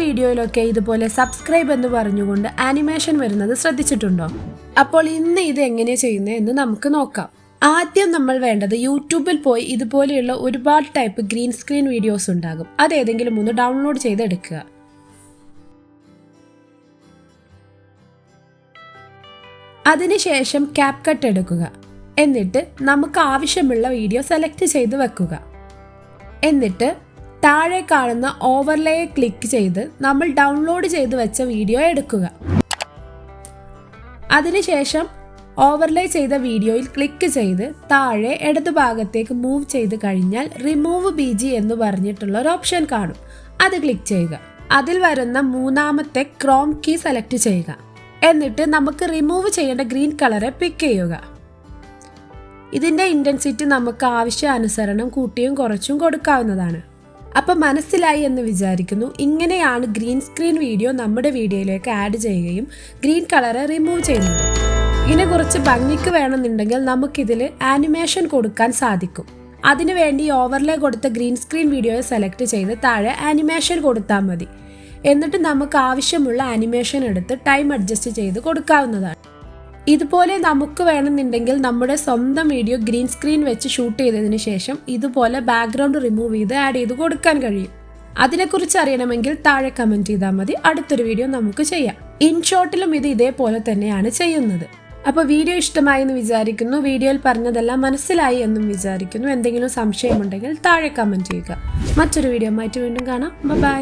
വീഡിയോയിലൊക്കെ ഇതുപോലെ സബ്സ്ക്രൈബ് എന്ന് പറഞ്ഞുകൊണ്ട് ആനിമേഷൻ വരുന്നത് ശ്രദ്ധിച്ചിട്ടുണ്ടോ? അപ്പോൾ ഇന്ന് ഇത് എങ്ങനെ ചെയ്യുന്നത് എന്ന് നമുക്ക് നോക്കാം. ആദ്യം നമ്മൾ വേണ്ടത് യൂട്യൂബിൽ പോയി ഇതുപോലെയുള്ള ഒരുപാട് ടൈപ്പ് ഗ്രീൻ സ്ക്രീൻ വീഡിയോസ് ഉണ്ടാകും. അതേതെങ്കിലും ഒന്ന് ഡൗൺലോഡ് ചെയ്തെടുക്കുക. അതിനുശേഷം ക്യാപ്കട്ട് എടുക്കുക. എന്നിട്ട് നമുക്ക് ആവശ്യമുള്ള വീഡിയോ സെലക്ട് ചെയ്ത് വെക്കുക. എന്നിട്ട് താഴെ കാണുന്ന ഓവർലേയെ ക്ലിക്ക് ചെയ്ത് നമ്മൾ ഡൗൺലോഡ് ചെയ്ത് വെച്ച വീഡിയോ എടുക്കുക. അതിനുശേഷം ഓവർലേ ചെയ്ത വീഡിയോയിൽ ക്ലിക്ക് ചെയ്ത് താഴെ ഇടതുഭാഗത്തേക്ക് മൂവ് ചെയ്ത് കഴിഞ്ഞാൽ റിമൂവ് BG എന്ന് പറഞ്ഞിട്ടുള്ള ഒരു ഓപ്ഷൻ കാണും. അത് ക്ലിക്ക് ചെയ്യുക. അതിൽ വരുന്ന മൂന്നാമത്തെ ക്രോം കീ സെലക്ട് ചെയ്യുക. എന്നിട്ട് നമുക്ക് റിമൂവ് ചെയ്യേണ്ട ഗ്രീൻ കളറെ പിക്ക് ചെയ്യുക. ഇതിൻ്റെ ഇൻറ്റൻസിറ്റി നമുക്ക് ആവശ്യാനുസരണം കൂട്ടിയും കുറച്ചും കൊടുക്കാവുന്നതാണ്. അപ്പം മനസ്സിലായി എന്ന് വിചാരിക്കുന്നു. ഇങ്ങനെയാണ് ഗ്രീൻ സ്ക്രീൻ വീഡിയോ നമ്മുടെ വീഡിയോയിലേക്ക് ആഡ് ചെയ്യുകയും ഗ്രീൻ കളറെ റിമൂവ് ചെയ്യുന്നത്. ഇതിനെ കുറച്ച് ഭംഗിക്ക് വേണമെന്നുണ്ടെങ്കിൽ നമുക്കിതിൽ ആനിമേഷൻ കൊടുക്കാൻ സാധിക്കും. അതിനുവേണ്ടി ഓവർലേ കൊടുത്ത ഗ്രീൻ സ്ക്രീൻ വീഡിയോയെ സെലക്ട് ചെയ്ത് താഴെ ആനിമേഷൻ കൊടുത്താൽ മതി. എന്നിട്ട് നമുക്ക് ആവശ്യമുള്ള ആനിമേഷൻ എടുത്ത് ടൈം അഡ്ജസ്റ്റ് ചെയ്ത് കൊടുക്കാവുന്നതാണ്. ഇതുപോലെ നമുക്ക് വേണമെന്നുണ്ടെങ്കിൽ നമ്മുടെ സ്വന്തം വീഡിയോ ഗ്രീൻ സ്ക്രീൻ വെച്ച് ഷൂട്ട് ചെയ്തതിന് ശേഷം ഇതുപോലെ ബാക്ക്ഗ്രൗണ്ട് റിമൂവ് ചെയ്ത് ആഡ് ചെയ്ത് കൊടുക്കാൻ കഴിയും. അതിനെക്കുറിച്ച് അറിയണമെങ്കിൽ താഴെ കമൻറ്റ് ചെയ്താൽ മതി. അടുത്തൊരു വീഡിയോ നമുക്ക് ചെയ്യാം. ഇൻഷോട്ടിലും ഇത് ഇതേപോലെ തന്നെയാണ് ചെയ്യുന്നത്. അപ്പോൾ വീഡിയോ ഇഷ്ടമായി എന്ന് വിചാരിക്കുന്നു. വീഡിയോയിൽ പറഞ്ഞതെല്ലാം മനസ്സിലായി എന്നും വിചാരിക്കുന്നു. എന്തെങ്കിലും സംശയമുണ്ടെങ്കിൽ താഴെ കമൻറ്റ് ചെയ്യുക. മറ്റൊരു വീഡിയോ ആയിട്ട് വീണ്ടും കാണാം. ബൈ.